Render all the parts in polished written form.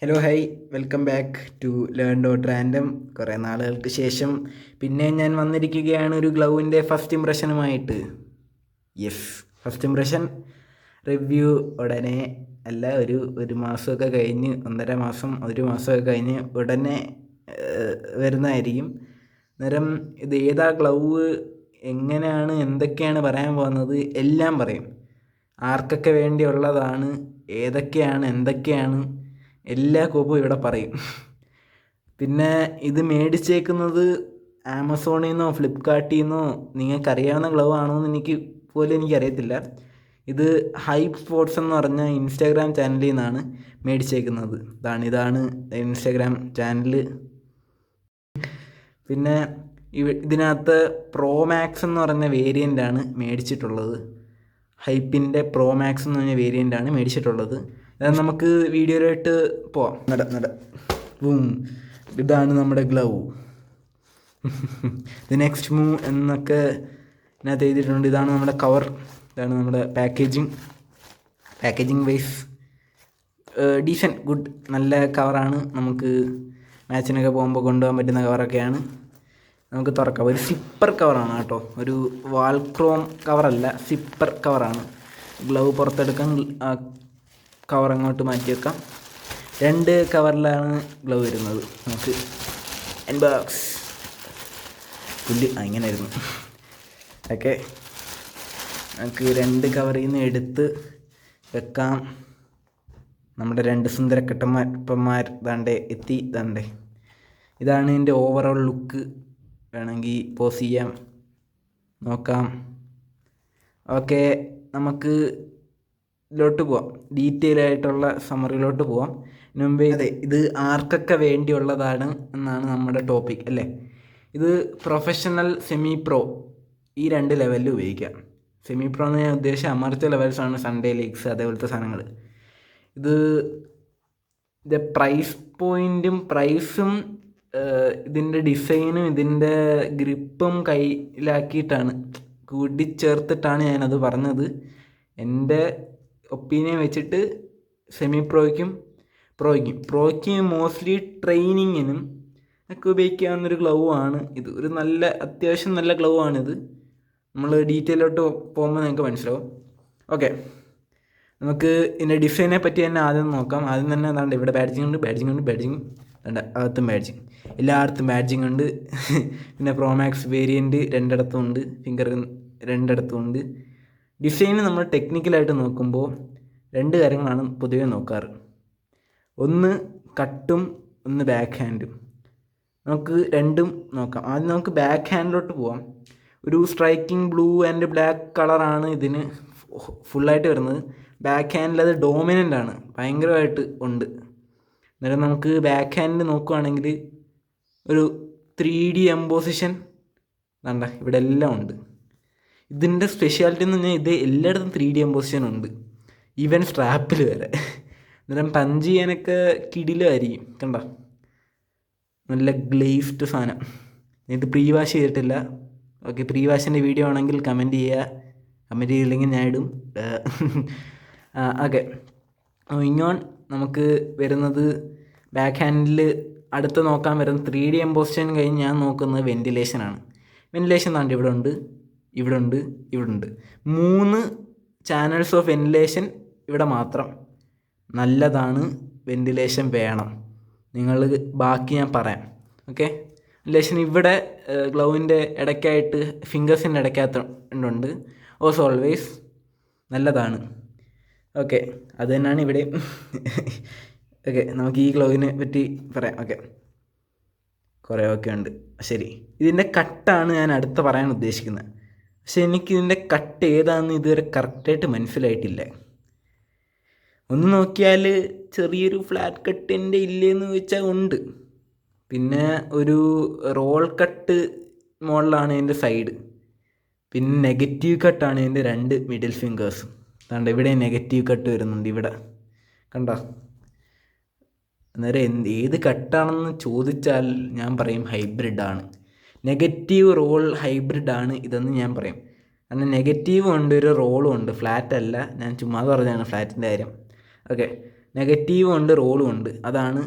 Hello hi, welcome back to learn dot random. കുറേ നാളുകൾക്ക് ശേഷം പിന്നെ ഞാൻ വന്നിരിക്കുകയാണ് ഒരു ഗ്ലൗവിൻ്റെ ഫസ്റ്റ് ഇംപ്രഷനുമായിട്ട്. യെസ്, ഫസ്റ്റ് ഇംപ്രഷൻ റിവ്യൂ ഉടനെ അല്ല, ഒരു മാസമൊക്കെ കഴിഞ്ഞ്, 1.5 മാസം, 1 മാസമൊക്കെ കഴിഞ്ഞ് ഉടനെ വരുന്നതായിരിക്കും. അന്നേരം ഇത് ഏതാ ഗ്ലൗവ്, എങ്ങനെയാണ്, എന്തൊക്കെയാണ് പറയാൻ പോകുന്നത് എല്ലാം പറയും. ആർക്കൊക്കെ വേണ്ടിയുള്ളതാണ്, ഏതൊക്കെയാണ്, എന്തൊക്കെയാണ്, എല്ലാ കോപ്പും ഇവിടെ പറയും. പിന്നെ ഇത് മേടിച്ചേക്കുന്നത് ആമസോണിൽ നിന്നോ ഫ്ലിപ്കാർട്ടിൽ നിന്നോ നിങ്ങൾക്കറിയാവുന്ന ഗ്ലൗ ആണോ എന്ന് എനിക്കറിയത്തില്ല. ഇത് ഹൈപ്പ് സ്പോർട്സ് എന്ന് പറഞ്ഞ ഇൻസ്റ്റാഗ്രാം ചാനലിൽ നിന്നാണ് മേടിച്ചേക്കുന്നത്. ഇതാണ് ഇൻസ്റ്റാഗ്രാം ചാനൽ. പിന്നെ ഇതിനകത്ത് പ്രോ മാക്സ് എന്ന് പറഞ്ഞ വേരിയൻ്റാണ് മേടിച്ചിട്ടുള്ളത്. ഹൈപ്പിൻ്റെ പ്രോ മാക്സ് എന്ന് പറഞ്ഞ വേരിയൻ്റാണ് മേടിച്ചിട്ടുള്ളത്. നമുക്ക് വീഡിയോയിലോട്ട് പോവാം. ബൂം, ഇതാണ് നമ്മുടെ ഗ്ലൗ. ദി നെക്സ്റ്റ് മൂവ് എന്നൊക്കെ ഇതിനകത്ത് എഴുതിയിട്ടുണ്ട്. ഇതാണ് നമ്മുടെ കവർ, ഇതാണ് നമ്മുടെ പാക്കേജിങ് വൈസ് ഡീസൻറ്റ്, ഗുഡ്, നല്ല കവറാണ്. നമുക്ക് മാച്ചിനൊക്കെ പോകുമ്പോൾ കൊണ്ടുപോകാൻ പറ്റുന്ന കവറൊക്കെയാണ്. നമുക്ക് തുറക്കാം. ഒരു സിപ്പർ കവറാണ് കേട്ടോ, ഒരു വാൾക്രോം കവറല്ല, സിപ്പർ കവറാണ്. ഗ്ലൗ പുറത്തെടുക്കാം, കവർ അങ്ങോട്ട് മാറ്റി വെക്കാം. 2 കവറിലാണ് ഗ്ലൗ വരുന്നത്. നമുക്ക് അൺബോക്സ് ഇങ്ങനെ ആയിരുന്നു. ഓക്കെ, നമുക്ക് 2 കവറിൽ നിന്ന് എടുത്ത് വെക്കാം. നമ്മുടെ 2 സുന്ദരക്കട്ടന്മാർ എത്തി. ഇതാണ് എൻ്റെ ഓവറോൾ ലുക്ക്. വേണമെങ്കിൽ പോസ് ചെയ്യാം, നോക്കാം. ഓക്കെ, നമുക്ക് ഇതിലോട്ട് പോവാം, ഡീറ്റെയിൽ ആയിട്ടുള്ള സമ്മറിയിലോട്ട് പോവാം. ഇതിനു മുമ്പേ ഇത് ആർക്കൊക്കെ വേണ്ടിയുള്ളതാണ് എന്നാണ് നമ്മുടെ ടോപ്പിക് അല്ലേ. ഇത് പ്രൊഫഷണൽ, സെമി പ്രോ, ഈ 2 ലെവലിൽ ഉപയോഗിക്കാം. സെമി പ്രോ എന്ന് ഞാൻ ഉദ്ദേശിച്ച അമർച്ച ലെവൽസാണ്, സൺഡേ ലീഗ്സ് അതേപോലത്തെ സാധനങ്ങൾ. ഇതിൻ്റെ പ്രൈസും ഇതിൻ്റെ ഡിസൈനും ഇതിൻ്റെ ഗ്രിപ്പും കയ്യിലാക്കിയിട്ടാണ്, കൂട്ടിച്ചേർത്തിട്ടാണ് ഞാനത് പറഞ്ഞത്. എൻ്റെ ഒപ്പീനിയൻ വെച്ചിട്ട് സെമി പ്രോയ്ക്കും മോസ്റ്റ്ലി ട്രെയിനിങ്ങിനും ഒക്കെ ഉപയോഗിക്കാവുന്നൊരു ഗ്ലൗ ആണ് ഇത്. അത്യാവശ്യം നല്ല ഗ്ലൗ ആണിത്. നമ്മൾ ഡീറ്റെയിലോട്ട് പോകുമ്പോൾ നിങ്ങൾക്ക് മനസ്സിലാവും. ഓക്കെ, നമുക്ക് ഇതിൻ്റെ ഡിസൈനെ പറ്റി തന്നെ ആദ്യം നോക്കാം. ആദ്യം തന്നെ അതാണ്ട് ഇവിടെ ബാഡ്ജിങ് ഉണ്ട്, അകത്തും ബാഡ്ജിങ്, എല്ലായിടത്തും ബാഡ്ജിങ് ഉണ്ട്. പിന്നെ പ്രോമാക്സ് വേരിയൻറ്റ് 2 ഉണ്ട്, ഫിംഗർ 2 ഉണ്ട്. ഡിസൈന് നമ്മൾ ടെക്നിക്കലായിട്ട് നോക്കുമ്പോൾ 2 കാര്യങ്ങളാണ് പൊതുവെ നോക്കാറ്. ഒന്ന് കട്ടും, ഒന്ന് ബാക്ക് ഹാൻഡും. നമുക്ക് രണ്ടും നോക്കാം. ആദ്യം നമുക്ക് ബാക്ക് ഹാൻഡിലോട്ട് പോവാം. ഒരു സ്ട്രൈക്കിംഗ് ബ്ലൂ ആൻഡ് ബ്ലാക്ക് കളറാണ് ഇതിന് ഫുള്ളായിട്ട് വരുന്നത്. ബാക്ക് ഹാൻഡിൽ അത് ഡോമിനൻ്റ് ആണ്, ഭയങ്കരമായിട്ട് ഉണ്ട്. അന്നേരം നമുക്ക് ബാക്ക് ഹാൻഡിൽ നോക്കുകയാണെങ്കിൽ ഒരു 3D എംബോസിഷൻ ഇവിടെ എല്ലാം ഉണ്ട്. ഇതിൻ്റെ സ്പെഷ്യാലിറ്റി എന്ന് പറഞ്ഞാൽ ഇത് എല്ലായിടത്തും 3D എംബോസിഷൻ ഉണ്ട്, ഈവൻ സ്ട്രാപ്പിൽ വരെ. അന്നേരം പഞ്ച് ചെയ്യാനൊക്കെ കിടിലായിരിക്കും. നല്ല ഗ്ലേസ്ഡ് സാധനം. ഇത് പ്രീ വാഷ് ചെയ്തിട്ടില്ല. ഓക്കെ, പ്രീ വാഷിൻ്റെ വീഡിയോ ആണെങ്കിൽ കമൻറ്റ് ചെയ്യുക. കമൻറ്റ് ചെയ്തില്ലെങ്കിൽ ഞാൻ ഇടും. ഓക്കെ, ഇങ്ങോൺ നമുക്ക് വരുന്നത് ബാക്ക് ഹാൻഡിൽ അടുത്ത് നോക്കാൻ വരുന്നത് 3D എംബോസിഷൻ കഴിഞ്ഞ് ഞാൻ നോക്കുന്നത് വെൻറ്റിലേഷനാണ്. വെൻറ്റിലേഷൻ ഇവിടെ ഉണ്ട്, ഇവിടെ ഉണ്ട്. 3 ചാനൽസ് ഓഫ് വെൻറ്റിലേഷൻ ഇവിടെ മാത്രം. നല്ലതാണ്, വെൻറ്റിലേഷൻ വേണം. ബാക്കി ഞാൻ പറയാം. ഓക്കെ, വെൻറ്റിലേഷൻ ഇവിടെ ഗ്ലൗവിൻ്റെ ഇടയ്ക്കായിട്ട്, ഫിംഗേഴ്സിൻ്റെ ഇടയ്ക്കകത്തുണ്ട്. ഓസ് ഓൾവേസ് നല്ലതാണ്. ഓക്കെ, അത് തന്നെയാണ് ഇവിടെ. ഓക്കെ, നമുക്ക് ഈ ഗ്ലൗവിനെ പറ്റി പറയാം. ഓക്കെ, കുറേ ഒക്കെ ഉണ്ട്. ശരി, ഇതിൻ്റെ കട്ടാണ് ഞാൻ അടുത്ത് പറയാൻ ഉദ്ദേശിക്കുന്നത്. പക്ഷെ എനിക്കിതിൻ്റെ കട്ട് ഏതാണെന്ന് ഇതുവരെ കറക്റ്റായിട്ട് മനസ്സിലായിട്ടില്ല. ഒന്ന് നോക്കിയാൽ ചെറിയൊരു ഫ്ലാറ്റ് കട്ട് എൻ്റെ ഇല്ലേന്ന് ചോദിച്ചാൽ ഉണ്ട്. പിന്നെ ഒരു റോൾ കട്ട് മോഡലാണ് എൻ്റെ സൈഡ്. പിന്നെ നെഗറ്റീവ് കട്ടാണ് എൻ്റെ 2 മിഡിൽ ഫിംഗേഴ്സും. ഇവിടെ നെഗറ്റീവ് കട്ട് വരുന്നുണ്ട്, ഇവിടെ കണ്ടോ. അന്നേരം ഏത് കട്ടാണെന്ന് ചോദിച്ചാൽ ഞാൻ പറയും ഹൈബ്രിഡാണ്. നെഗറ്റീവ് റോൾ ഹൈബ്രിഡാണ് ഇതെന്ന് ഞാൻ പറയും. കാരണം നെഗറ്റീവും ഉണ്ട്, ഒരു റോളും ഉണ്ട്, ഫ്ലാറ്റ് അല്ല. ഞാൻ ചുമ്മാ പറഞ്ഞാണ് ഫ്ലാറ്റിൻ്റെ കാര്യം. ഓക്കെ, നെഗറ്റീവും ഉണ്ട് റോളും ഉണ്ട്. അതാണ്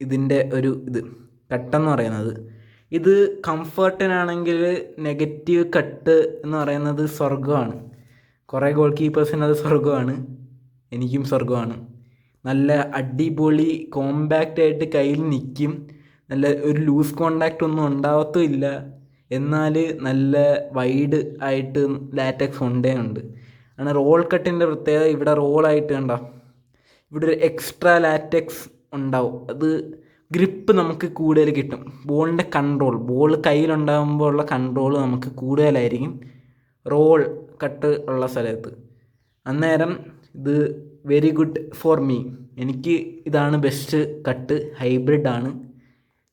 ഇതിൻ്റെ ഒരു കട്ടെന്ന് പറയുന്നത്. ഇത് കംഫർട്ടിനാണെങ്കിൽ നെഗറ്റീവ് കട്ട് എന്ന് പറയുന്നത് സ്വർഗമാണ്. കുറേ ഗോൾ കീപ്പേഴ്സിന് അത് സ്വർഗമാണ്, എനിക്കും സ്വർഗമാണ്. നല്ല അടിപൊളി കോമ്പാക്റ്റായിട്ട് കയ്യിൽ നിൽക്കും, നല്ല ഒരു ലൂസ് കോണ്ടാക്റ്റ് ഒന്നും ഉണ്ടാവത്തുമില്ല, എന്നാൽ നല്ല വൈഡ് ആയിട്ട് ലാറ്റക്സ് ഉണ്ട്. ആണ് റോൾ കട്ടിൻ്റെ പ്രത്യേകത. ഇവിടെ റോളായിട്ട് കണ്ടോ, ഇവിടെ ഒരു എക്സ്ട്രാ ലാറ്റക്സ് ഉണ്ടാവും. അത് ഗ്രിപ്പ് നമുക്ക് കൂടുതൽ കിട്ടും. ബോളിൻ്റെ കൺട്രോൾ, ബോൾ കയ്യിലുണ്ടാകുമ്പോൾ ഉള്ള കൺട്രോൾ നമുക്ക് കൂടുതലായിരിക്കും റോൾ കട്ട് ഉള്ള സ്ഥലത്ത്. അന്നേരം ഇത് വെരി ഗുഡ് ഫോർ മീ. എനിക്ക് ഇതാണ് ബെസ്റ്റ് കട്ട്. ഹൈബ്രിഡാണ്.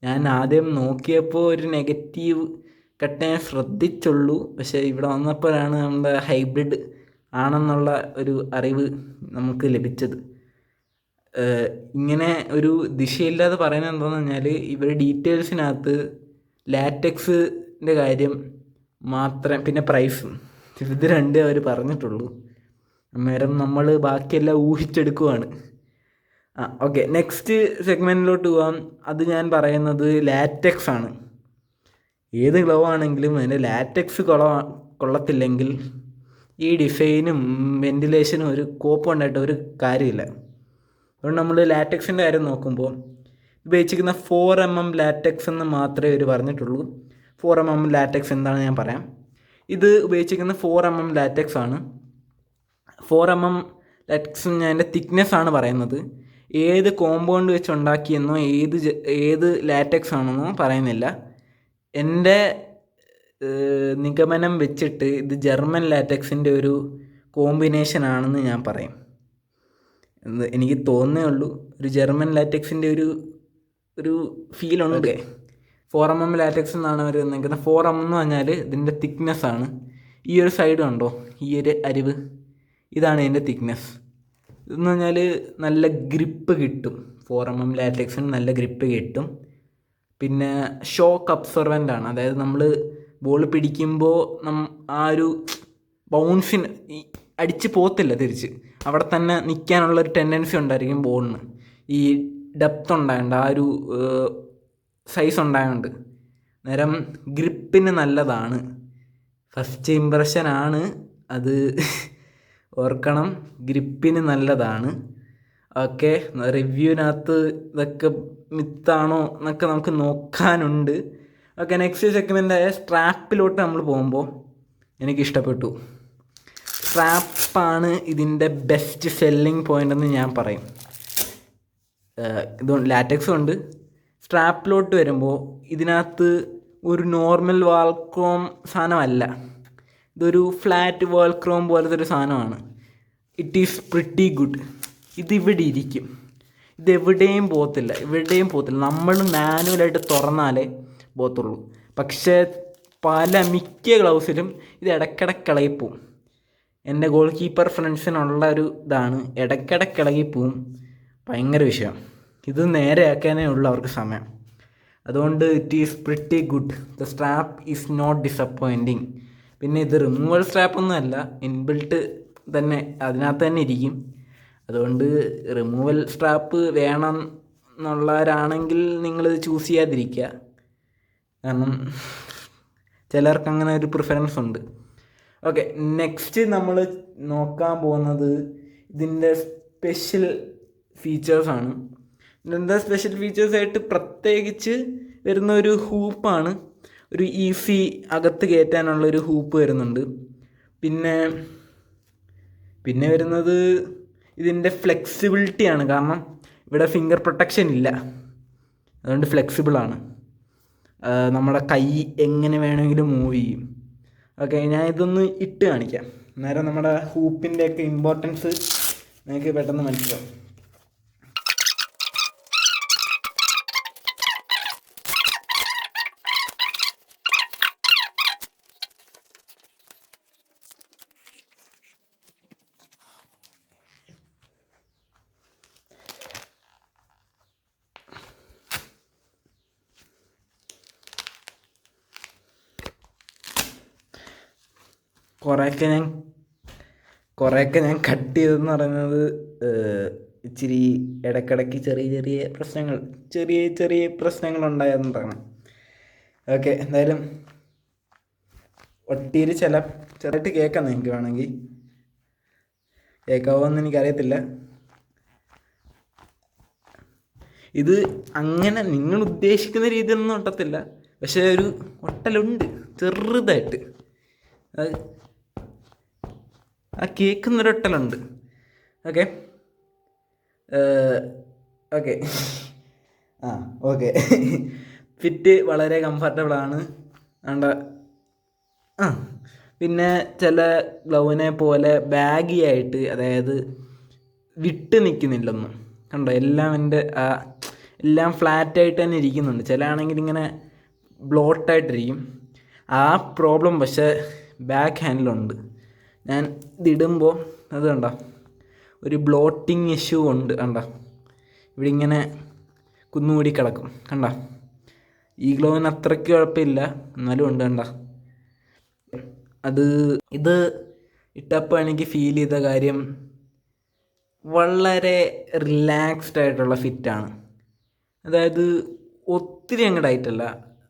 ഞാൻ ആദ്യം നോക്കിയപ്പോൾ ഒരു നെഗറ്റീവ് കട്ട് ഞാൻ ശ്രദ്ധിച്ചുള്ളൂ, പക്ഷേ ഇവിടെ വന്നപ്പോഴാണ് നമ്മുടെ ഹൈബ്രിഡ് ആണെന്നുള്ള ഒരു അറിവ് നമുക്ക് ലഭിച്ചത്. ഇങ്ങനെ ഒരു ദിശയില്ലാതെ പറയുന്നത് എന്താണെന്ന് പറഞ്ഞാൽ, ഇവർ ഡീറ്റെയിൽസിനകത്ത് ലാറ്റക്സിൻ്റെ കാര്യം മാത്രം, പിന്നെ പ്രൈസും, ഇത് രണ്ടേ അവർ പറഞ്ഞിട്ടുള്ളൂ. അന്നേരം നമ്മൾ ബാക്കിയെല്ലാം ഊഹിച്ചെടുക്കുവാണ്. ഓക്കെ, നെക്സ്റ്റ് സെഗ്മെൻറ്റിലോട്ട് പോകാം. അത് ഞാൻ പറയുന്നത് ലാറ്റക്സ് ആണ്. ഏത് ഗ്ലൗ ആണെങ്കിലും അതിൻ്റെ ലാറ്റക്സ് കൊള്ളത്തില്ലെങ്കിൽ ഈ ഡിസൈനും വെൻറ്റിലേഷനും ഒരു കോപ്പുണ്ടായിട്ട് ഒരു കാര്യമില്ല. അതുകൊണ്ട് നമ്മൾ ലാറ്റക്സിൻ്റെ കാര്യം നോക്കുമ്പോൾ ഉപയോഗിച്ചിരിക്കുന്ന 4mm ലാറ്റക്സ് എന്ന് മാത്രമേ അവർ പറഞ്ഞിട്ടുള്ളൂ. 4mm ലാറ്റക്സ് എന്താണെന്ന് ഞാൻ പറയാം. ഇത് ഉപയോഗിച്ചിരിക്കുന്ന 4mm ലാറ്റക്സ് ആണ്. 4mm ലാറ്റക്സ് ഞാൻ എൻ്റെ തിക്നെസ് ആണ് പറയുന്നത്. ഏത് കോമ്പൗണ്ട് വെച്ച് ഉണ്ടാക്കിയെന്നോ ഏത് ലാറ്റക്സ് ആണെന്നോ പറയുന്നില്ല. എൻ്റെ നിഗമനം വെച്ചിട്ട് ഇത് ജർമ്മൻ ലാറ്റക്സിൻ്റെ ഒരു കോമ്പിനേഷൻ ആണെന്ന് ഞാൻ പറയും. എനിക്ക് തോന്നുന്നേ ഉള്ളൂ. ഒരു ജർമ്മൻ ലാറ്റക്സിൻ്റെ ഒരു ഫീലുണ്ട്. 4mm ലാറ്റക്സ് എന്നാണ് അവർ നിൽക്കുന്നത്. 4mm എന്ന് പറഞ്ഞാൽ ഇതിൻ്റെ തിക്നെസ് ആണ്. ഈ ഒരു സൈഡ് കണ്ടോ, ഈ ഒരു അരിവ്, ഇതാണ് ഇതിൻ്റെ തിക്നെസ്. ഇതെന്ന് പറഞ്ഞാൽ നല്ല ഗ്രിപ്പ് കിട്ടും. 4mm ലാറ്റക്സിന് നല്ല ഗ്രിപ്പ് കിട്ടും. പിന്നെ ഷോക്ക് അബ്സോർവൻ്റ് ആണ്. അതായത് നമ്മൾ ബോൾ പിടിക്കുമ്പോൾ ആ ഒരു ബൗൺസിന് അടിച്ച് പോകത്തില്ല, തിരിച്ച് അവിടെ തന്നെ നിൽക്കാനുള്ളൊരു ടെൻഡൻസി ഉണ്ടായിരിക്കും ബോളിന്. ഈ ഡെപ്ത് ഉണ്ടായതുകൊണ്ട്, ആ ഒരു സൈസ് ഉണ്ടായതുകൊണ്ട് നേരം ഗ്രിപ്പിന് നല്ലതാണ്. ഫസ്റ്റ് ഇമ്പ്രഷനാണ് അത്, ഓർക്കണം. ഗ്രിപ്പിന് നല്ലതാണ്. ഓക്കെ, റിവ്യൂവിനകത്ത് ഇതൊക്കെ മിത്താണോ എന്നൊക്കെ നമുക്ക് നോക്കാനുണ്ട്. ഓക്കെ, നെക്സ്റ്റ് സെഗ്മെൻ്റായ സ്ട്രാപ്പിലോട്ട് നമ്മൾ പോകുമ്പോൾ എനിക്കിഷ്ടപ്പെട്ടു. സ്ട്രാപ്പാണ് ഇതിൻ്റെ ബെസ്റ്റ് സെല്ലിങ് പോയിൻ്റ് എന്ന് ഞാൻ പറയും. ഇത് ലാറ്റക്സും ഉണ്ട്. സ്ട്രാപ്പിലോട്ട് വരുമ്പോൾ ഇതിനകത്ത് ഒരു നോർമൽ വാൾക്രോം സാധനമല്ല, ഇതൊരു ഫ്ലാറ്റ് വാൾക്രോം പോലത്തെ ഒരു സാധനമാണ്. It is pretty good. ഇതിവിടെ ഇരിക്കും, ഇതെവിടെയും പോകത്തില്ല. നമ്മൾ മാനുവലായിട്ട് തുറന്നാലേ പോകത്തുള്ളൂ. പക്ഷേ മിക്ക ഗ്ലൗസിലും ഇത് ഇടയ്ക്കിടയ്ക്ക് ഇളകിപ്പോവും. എൻ്റെ ഗോൾ കീപ്പർ ഫ്രണ്ട്സിനുള്ള ഒരു ഇതാണ്, ഇടയ്ക്കിടയ്ക്ക് ഇളകിപ്പോവും. ഭയങ്കര വിഷയം. ഇത് നേരെയാക്കാനേ ഉള്ളൂ അവർക്ക് സമയം. അതുകൊണ്ട് it is pretty good. The strap is not disappointing. പിന്നെ ഇത് റിമൂവൽ സ്ട്രാപ്പൊന്നും അല്ല, ഇൻബിൽട്ട് തന്നെ അതിനകത്ത് തന്നെ ഇരിക്കും. അതുകൊണ്ട് റിമൂവൽ സ്ട്രാപ്പ് വേണം എന്നുള്ളവരാണെങ്കിൽ നിങ്ങളിത് ചൂസ് ചെയ്യാതിരിക്കുക. കാരണം ചിലർക്ക് അങ്ങനെ ഒരു പ്രിഫറൻസ് ഉണ്ട്. ഓക്കെ, നെക്സ്റ്റ് നമ്മൾ നോക്കാൻ പോകുന്നത് ഇതിൻ്റെ സ്പെഷ്യൽ ഫീച്ചേഴ്സാണ്. ഇതിൻ്റെ സ്പെഷ്യൽ ഫീച്ചേഴ്സായിട്ട് പ്രത്യേകിച്ച് വരുന്ന ഒരു ഹൂപ്പാണ്. ഒരു ഈസി അകത്ത് കയറ്റാനുള്ളൊരു ഹൂപ്പ് വരുന്നുണ്ട്. പിന്നെ വരുന്നത് ഇതിൻ്റെ ഫ്ലെക്സിബിലിറ്റിയാണ്. കാരണം ഇവിടെ ഫിംഗർ പ്രൊട്ടക്ഷൻ ഇല്ല, അതുകൊണ്ട് ഫ്ലെക്സിബിളാണ്. നമ്മുടെ കൈ എങ്ങനെ വേണമെങ്കിലും മൂവ് ചെയ്യും. ഓക്കെ, ഞാൻ ഇതൊന്ന് ഇട്ട് കാണിക്കാം. അന്നേരം നമ്മുടെ ഹൂപ്പിൻ്റെയൊക്കെ ഇമ്പോർട്ടൻസ് നിങ്ങൾക്ക് പെട്ടെന്ന് മനസ്സിലാവും. കുറേയൊക്കെ ഞാൻ കട്ട് ചെയ്തെന്ന് പറയുന്നത് ഇച്ചിരി ഇടയ്ക്കിടയ്ക്ക് ചെറിയ പ്രശ്നങ്ങളുണ്ടായതുകൊണ്ടാണ്. ഓക്കെ, എന്തായാലും ഒട്ടിയിൽ ചെറുതായിട്ട് കേൾക്കാം. നിങ്ങൾക്ക് വേണമെങ്കിൽ കേൾക്കാവോ എന്ന് എനിക്കറിയത്തില്ല. ഇത് അങ്ങനെ നിങ്ങൾ ഉദ്ദേശിക്കുന്ന രീതിയിലൊന്നും ഒട്ടത്തില്ല, പക്ഷേ ഒരു ഒട്ടലുണ്ട് ചെറുതായിട്ട്. അത് ആ കേൾക്കുന്നൊരൊട്ടലുണ്ട്. ഓക്കെ ഓക്കെ ഓക്കെ ഫിറ്റ് വളരെ കംഫർട്ടബിളാണ്. വേണ്ട. പിന്നെ ചില ഗ്ലൗവിനെ പോലെ ബാഗി ആയിട്ട്, അതായത് വിട്ട് നിൽക്കുന്നില്ലൊന്നും. കണ്ടോ, എല്ലാം ഫ്ലാറ്റായിട്ട് തന്നെ ഇരിക്കുന്നുണ്ട്. ചില ആണെങ്കിൽ ഇങ്ങനെ ബ്ലോട്ടായിട്ടിരിക്കും. ആ പ്രോബ്ലം പക്ഷേ ബാക്ക് ഹാൻഡിലുണ്ട്. ഞാൻ ഇതിടുമ്പോൾ അത് കണ്ടോ, ഒരു ബ്ലോട്ടിങ് ഇഷ്യൂ ഉണ്ട്. കണ്ടോ, ഇവിടെ ഇങ്ങനെ കുന്നുകൂടി കിടക്കും. കണ്ടോ, ഈ ഗ്ലോവിന് അത്രയ്ക്ക് കുഴപ്പമില്ല, എന്നാലും ഉണ്ട്. കണ്ടോ, ഇത് ഇട്ടപ്പോൾ എനിക്ക് ഫീൽ ചെയ്ത കാര്യം വളരെ റിലാക്സ്ഡ് ആയിട്ടുള്ള ഫിറ്റാണ്. അതായത് ഒത്തിരി അങ്ങ് ടൈറ്റല്ല,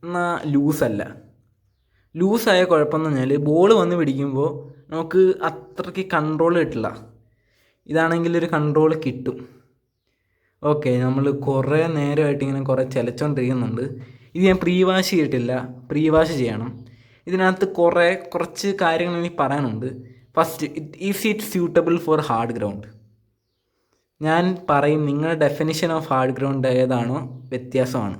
എന്നാൽ ലൂസല്ല. ലൂസായ കുഴപ്പമെന്ന് പറഞ്ഞാൽ ബോൾ വന്ന് പിടിക്കുമ്പോൾ നമുക്ക് അത്രയ്ക്ക് കൺട്രോൾ കിട്ടില്ല. ഇതാണെങ്കിൽ ഒരു കൺട്രോൾ കിട്ടും. ഓക്കെ, നമ്മൾ കുറേ നേരമായിട്ട് ഇങ്ങനെ കുറേ ചലച്ചുകൊണ്ടിരിക്കുന്നുണ്ട്. ഇത് ഞാൻ പ്രീ വാഷ് ചെയ്തിട്ടില്ല, പ്രീ വാഷ് ചെയ്യണം. ഇതിനകത്ത് കുറച്ച് കാര്യങ്ങൾ എനിക്ക് പറയാനുണ്ട്. First, is it suitable for hard ground? ഞാൻ പറയും, നിങ്ങളുടെ ഡെഫിനിഷൻ ഓഫ് ഹാർഡ് ഗ്രൗണ്ട് ഏതാണോ വ്യത്യാസമാണ്.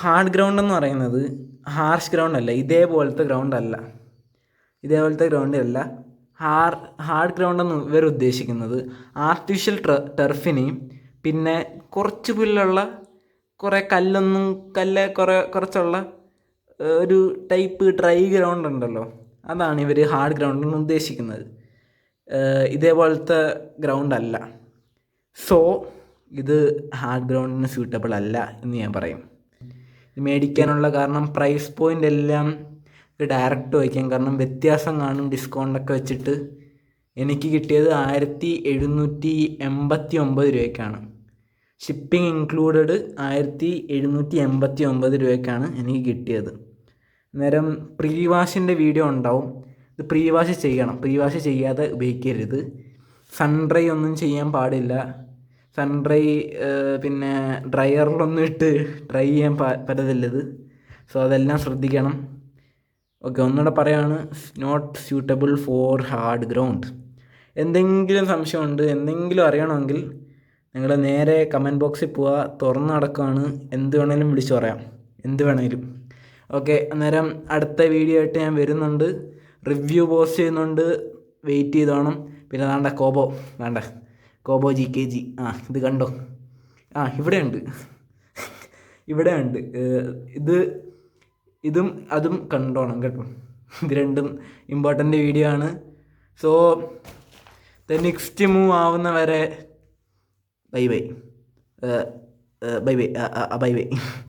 ഹാർഡ് ഗ്രൗണ്ട് എന്ന് പറയുന്നത് ഹാർഷ് ഗ്രൗണ്ട് അല്ല, ഇതേപോലത്തെ ഗ്രൗണ്ട് അല്ല. ഹാർഡ് ഗ്രൗണ്ട് എന്ന് ഇവർ ഉദ്ദേശിക്കുന്നത് ആർട്ടിഫിഷ്യൽ ടർഫിനെയും പിന്നെ കുറച്ച് പുല്ലുള്ള കുറച്ചുള്ള ഒരു ടൈപ്പ് ഡ്രൈ ഗ്രൗണ്ട് ഉണ്ടല്ലോ, അതാണ് ഇവർ ഹാർഡ് ഗ്രൗണ്ട് എന്ന് ഉദ്ദേശിക്കുന്നത്. ഇതേപോലത്തെ ഗ്രൗണ്ട് അല്ല. സോ ഇത് ഹാർഡ് ഗ്രൗണ്ടിന് സ്യൂട്ടബിൾ അല്ല എന്ന് ഞാൻ പറയും. ഇത് മേടിക്കാനുള്ള കാരണം പ്രൈസ് പോയിൻ്റ് എല്ലാം ഡയറക്റ്റ് വയ്ക്കാം. കാരണം വ്യത്യാസം കാണും. ഡിസ്കൗണ്ടൊക്കെ വെച്ചിട്ട് എനിക്ക് കിട്ടിയത് 1789 രൂപയ്ക്കാണ്. ഷിപ്പിംഗ് ഇൻക്ലൂഡഡ് 1789 രൂപയ്ക്കാണ് എനിക്ക് കിട്ടിയത്. അന്നേരം പ്രീ വാഷിൻ്റെ വീഡിയോ ഉണ്ടാവും. ഇത് പ്രീ വാഷ് ചെയ്യണം. പ്രീ വാഷ് ചെയ്യാതെ ഉപയോഗിക്കരുത്. സൺഡ്രൈ ഒന്നും ചെയ്യാൻ പാടില്ല. സൺഡ്രൈ പിന്നെ ഡ്രയറിലൊന്നും ഇട്ട് ഡ്രൈ ചെയ്യാൻ പറ്റത്തില്ലത്. സോ അതെല്ലാം ശ്രദ്ധിക്കണം. ഓക്കെ, ഒന്നുകൂടെ പറയുകയാണ്, not suitable for hard ground. എന്തെങ്കിലും സംശയമുണ്ട്, എന്തെങ്കിലും അറിയണമെങ്കിൽ നിങ്ങൾ നേരെ കമൻറ്റ് ബോക്സിൽ പോവുക. തുറന്നു നടക്കുകയാണ്, എന്ത് വേണേലും വിളിച്ചു പറയാം, എന്ത് വേണേലും. ഓക്കെ, അന്നേരം അടുത്ത വീഡിയോ ആയിട്ട് ഞാൻ വരുന്നുണ്ട്. റിവ്യൂ പോസ്റ്റ് ചെയ്യുന്നുണ്ട്, വെയിറ്റ് ചെയ്തോണം. പിന്നെ കോബോ GKG. ഇത് കണ്ടോ, ഇവിടെ ഉണ്ട്. ഇതും അതും കണ്ടോണം കേട്ടോ. ഇത് രണ്ടും ഇമ്പോർട്ടൻ്റ് വീഡിയോ ആണ്. സോ നെക്സ്റ്റ് മൂവ് ആവുന്ന വരെ ബൈ ബൈ.